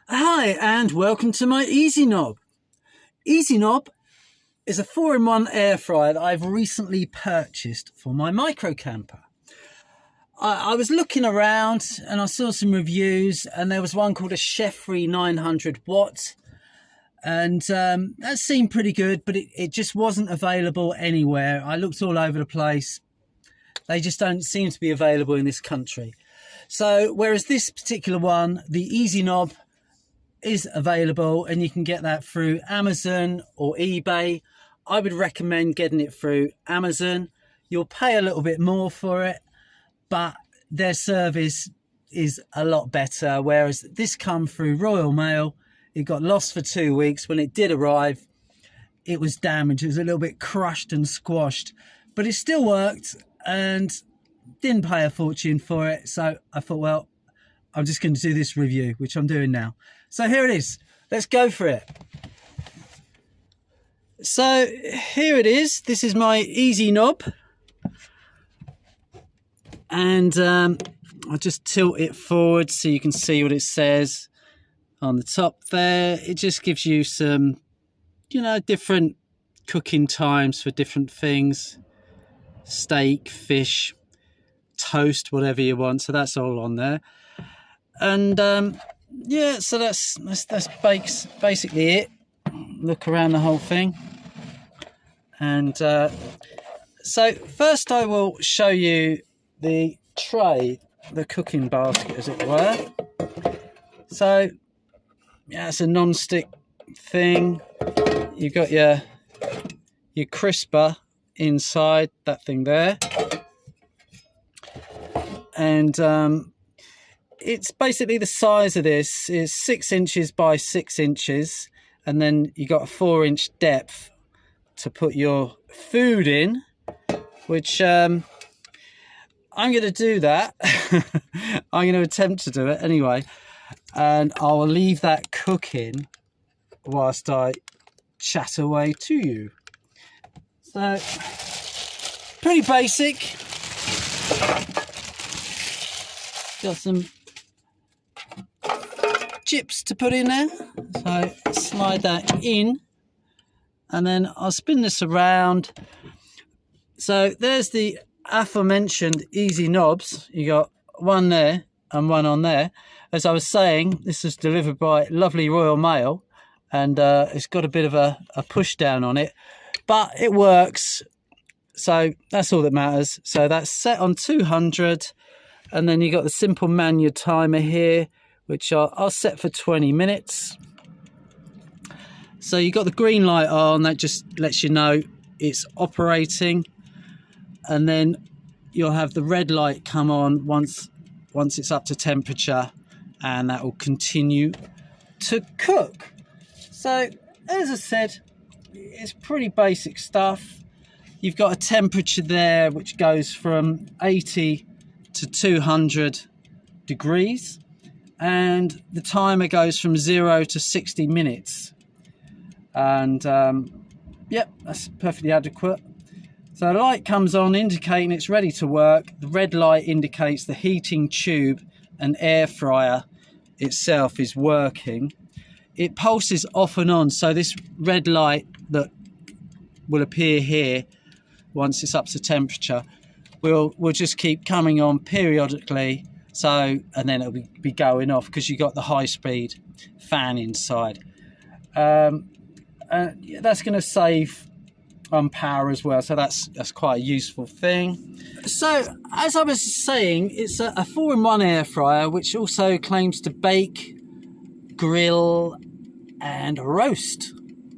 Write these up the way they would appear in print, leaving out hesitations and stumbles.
Hi and welcome to my Easy Knob. Easy Knob is a 4-in-1 air fryer that I've recently purchased for my micro camper. I was looking around and I saw some reviews, and there was one called a Chef-Free 900 watt, and that seemed pretty good, but it just wasn't available anywhere. I looked all over the place. They just don't seem to be available in this country. So whereas this particular one, the Easy Knob, is available and you can get that through Amazon or eBay, I would recommend getting it through Amazon. You'll pay a little bit more for it, but their service is a lot better. Whereas this come through Royal Mail, it got lost for 2 weeks. When it did arrive, it was damaged. It was a little bit crushed and squashed, but it still worked and didn't pay a fortune for it. So I thought, well, I'm just going to do this review, which I'm doing now. So here it is. Let's go for it. So here it is. This is my Easy Knob. And I'll just tilt it forward so you can see what it says on the top there. It just gives you some, different cooking times for different things. Steak, fish, toast, whatever you want. So that's all on there. And yeah, so that's basically it. Look around the whole thing. And so first I will show you the tray, the cooking basket as it were. So yeah, it's a non-stick thing. You've got your crisper inside that thing there. And it's basically the size of this is 6 inches by 6 inches, and then you got a 4-inch depth to put your food in, which I'm going to do that. I'm going to attempt to do it anyway, and I'll leave that cooking whilst I chat away to you. So pretty basic. Got some chips to put in there, so slide that in, and then I'll spin this around. So there's the aforementioned Easy Knobs. You got one there and one on there. As I was saying, this was delivered by lovely Royal Mail, and it's got a bit of a push down on it, but it works, so that's all that matters. So that's set on 200, and then you got the simple manual timer here, which I'll set for 20 minutes. So you got the green light on, that just lets you know it's operating. And then you'll have the red light come on once it's up to temperature, and that will continue to cook. So as I said, it's pretty basic stuff. You've got a temperature there which goes from 80 to 200 degrees. And the timer goes from 0 to 60 minutes. And yep, that's perfectly adequate. So the light comes on indicating it's ready to work. The red light indicates the heating tube and air fryer itself is working. It pulses off and on, so this red light that will appear here once it's up to temperature will just keep coming on periodically. So, and then it'll be going off because you got the high-speed fan inside. That's going to save on power as well. So that's quite a useful thing. So, as I was saying, it's a 4-in-1 air fryer, which also claims to bake, grill, and roast.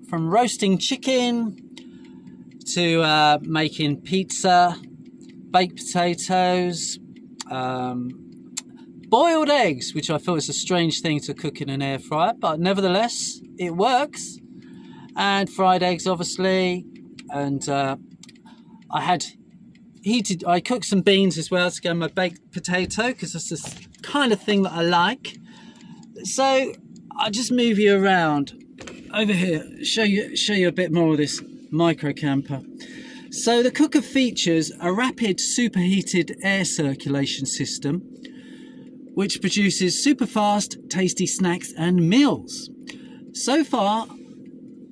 From roasting chicken to making pizza, baked potatoes, boiled eggs, which I thought is a strange thing to cook in an air fryer, but nevertheless it works. And fried eggs, obviously. And I cooked some beans as well to go in my baked potato, because that's the kind of thing that I like. So I'll just move you around over here, show you a bit more of this micro camper. So the cooker features a rapid superheated air circulation system, which produces super fast, tasty snacks and meals. So far,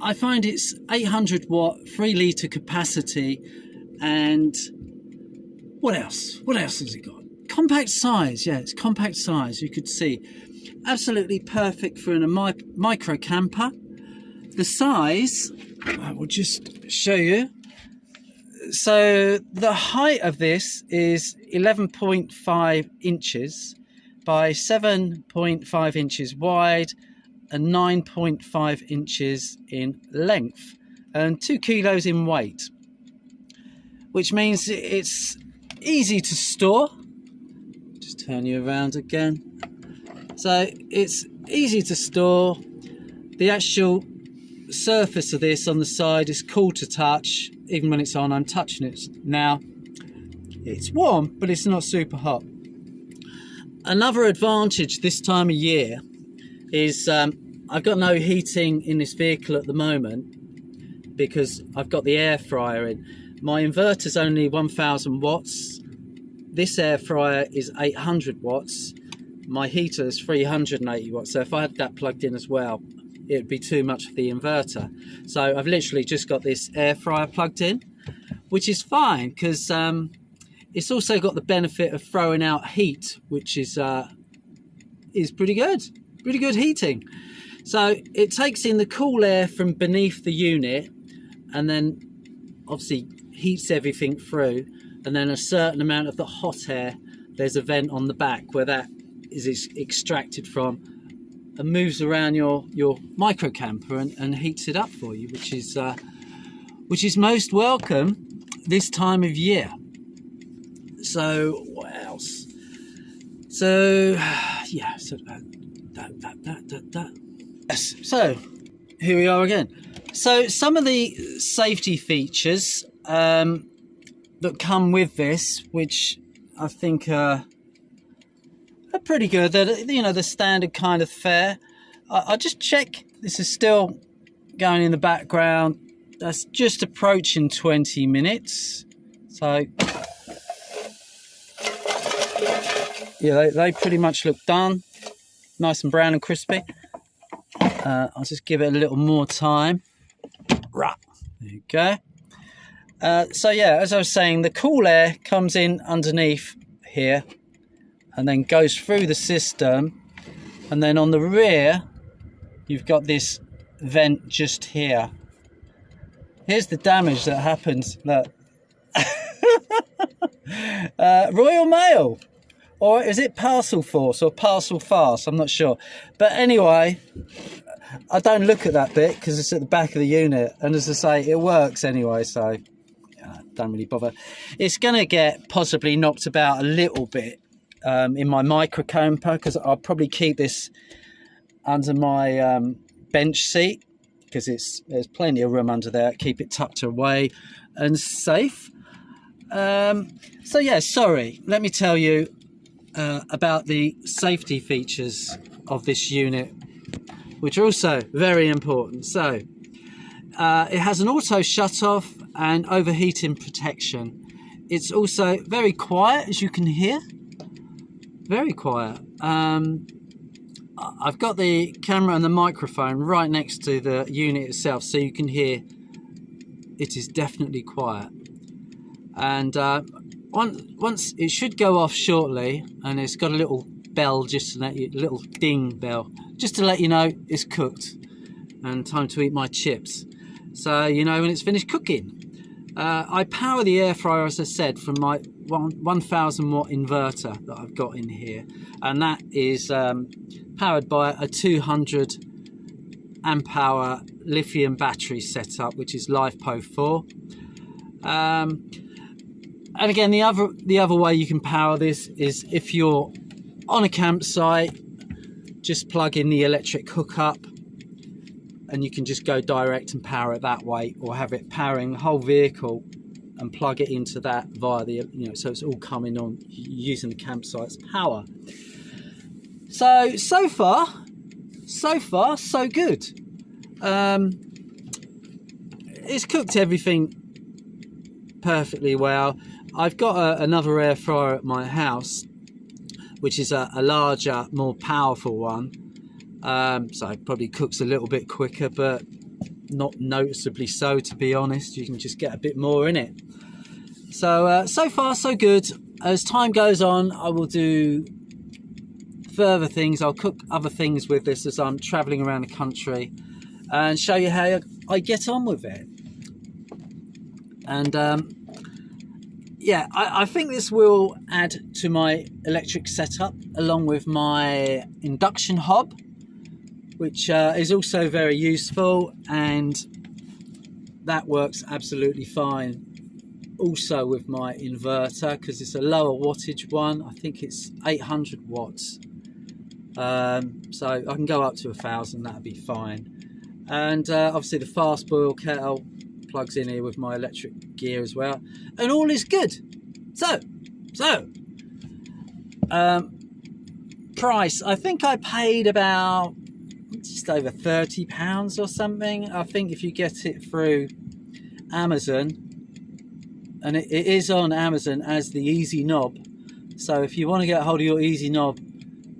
I find it's 800 watt, 3 litre capacity, and what else? What else has it got? Compact size, yeah, it's compact size, you could see. Absolutely perfect for a micro camper. The size, I will just show you. So the height of this is 11.5 inches by 7.5 inches wide and 9.5 inches in length and 2 kilos in weight, which means it's easy to store. Just turn you around again. So it's easy to store. The actual surface of this on the side is cool to touch. Even when it's on, I'm touching it now. It's warm, but it's not super hot. Another advantage this time of year is I've got no heating in this vehicle at the moment because I've got the air fryer in. My inverter's only 1000 watts. This air fryer is 800 watts. My heater is 380 watts. So if I had that plugged in as well, it would be too much for the inverter. So I've literally just got this air fryer plugged in, which is fine because it's also got the benefit of throwing out heat, which is pretty good heating. So it takes in the cool air from beneath the unit and then obviously heats everything through, and then a certain amount of the hot air, there's a vent on the back where that is extracted from and moves around your micro camper and heats it up for you, which is most welcome this time of year. So what else? So yeah, so yes, so here we are again. So some of the safety features that come with this, which I think are pretty good, that, you know, the standard kind of fare. I just check this is still going in the background. That's just approaching 20 minutes. So yeah, they pretty much look done, nice and brown and crispy. I'll just give it a little more time. Right, there you go. So yeah, as I was saying, the cool air comes in underneath here and then goes through the system, and then on the rear you've got this vent just here. Here's the damage that happens. Look. Royal Mail, or is it Parcel Force or Parcel Fast? I'm not sure, but anyway, I don't look at that bit because it's at the back of the unit, and as I say, it works anyway, so don't really bother. It's going to get possibly knocked about a little bit in my micro camper, because I'll probably keep this under my bench seat because there's plenty of room under there. Keep it tucked away and safe. So yeah, sorry, let me tell you about the safety features of this unit, which are also very important. So it has an auto shut off and overheating protection. It's also very quiet, as you can hear, very quiet. I've got the camera and the microphone right next to the unit itself, so you can hear it is definitely quiet. And once it should go off shortly, and it's got a little bell just to let you, little ding bell, just to let you know it's cooked and time to eat my chips. So you know when it's finished cooking. I power the air fryer, as I said, from my 1000 watt inverter that I've got in here, and that is powered by a 200 amp hour lithium battery setup, which is LiFePO 4. And again, the other way you can power this is if you're on a campsite, just plug in the electric hookup and you can just go direct and power it that way, or have it powering the whole vehicle and plug it into that via the, you know, so it's all coming on using the campsite's power. So far so good. It's cooked everything perfectly well. I've got another air fryer at my house, which is a larger, more powerful one. So it probably cooks a little bit quicker, but not noticeably so, to be honest. You can just get a bit more in it. So so far so good. As time goes on, I will do further things. I'll cook other things with this as I'm traveling around the country and show you how I get on with it. And yeah, I think this will add to my electric setup along with my induction hob, which is also very useful, and that works absolutely fine also with my inverter, because it's a lower wattage one. I think it's 800 watts, so I can go up to 1,000. That'd be fine. And obviously the fast boil kettle plugs in here with my electric gear as well, and all is good. So price, I think I paid about just over £30 or something. I think if you get it through Amazon, and it is on Amazon as the Easy Knob, so if you want to get a hold of your Easy Knob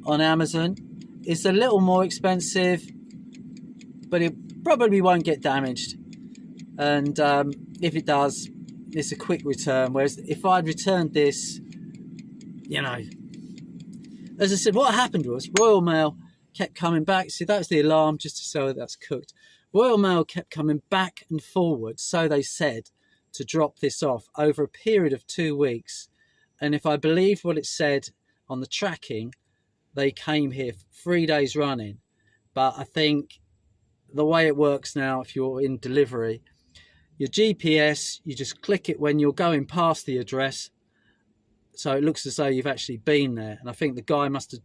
on Amazon, it's a little more expensive, but it probably won't get damaged. And if it does, it's a quick return. Whereas if I'd returned this, you know, as I said, what happened was Royal Mail kept coming back. See, that's the alarm, just to show that's cooked. Royal Mail kept coming back and forward, so they said, to drop this off over a period of 2 weeks. And if I believe what it said on the tracking, they came here 3 days running. But I think the way it works now, if you're in delivery, your GPS, you just click it when you're going past the address, so it looks as though you've actually been there. And I think the guy must have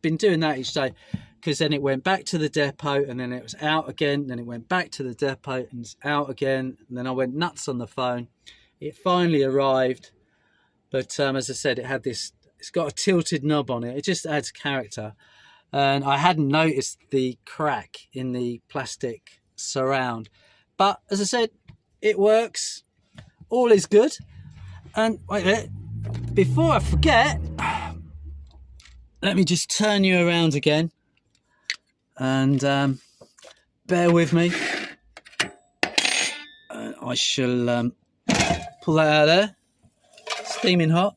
been doing that each day, because then it went back to the depot, and then it was out again, then it went back to the depot and it's out again, and then I went nuts on the phone. It finally arrived, but as I said, it had this, it's got a tilted knob on it. It just adds character, and I hadn't noticed the crack in the plastic surround. But as I said, it works, all is good. And wait a minute, before I forget, let me just turn you around again, and bear with me. I shall pull that out of there, steaming hot,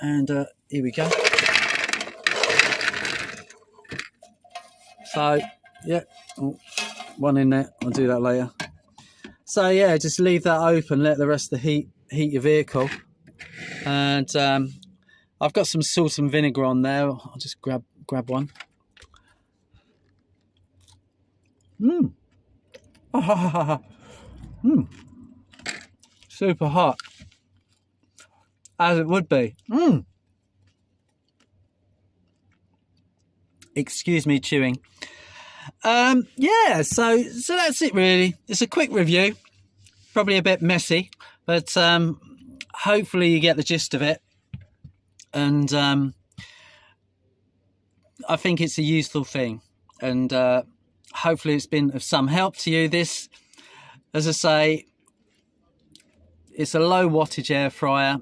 and here we go. So yeah, oh, one in there, I'll do that later. So yeah, just leave that open, let the rest of the heat your vehicle. And I've got some salt and vinegar on there. I'll just grab one. Super hot, as it would be. Excuse me chewing. Yeah, so that's it really. It's a quick review, probably a bit messy, but hopefully you get the gist of it. And I think it's a useful thing, and hopefully it's been of some help to you. This, as I say, it's a low wattage air fryer,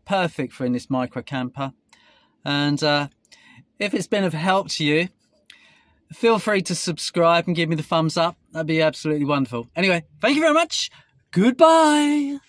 perfect for in this micro camper. And if it's been of help to you, feel free to subscribe and give me the thumbs up. That'd be absolutely wonderful. Anyway, thank you very much. Goodbye.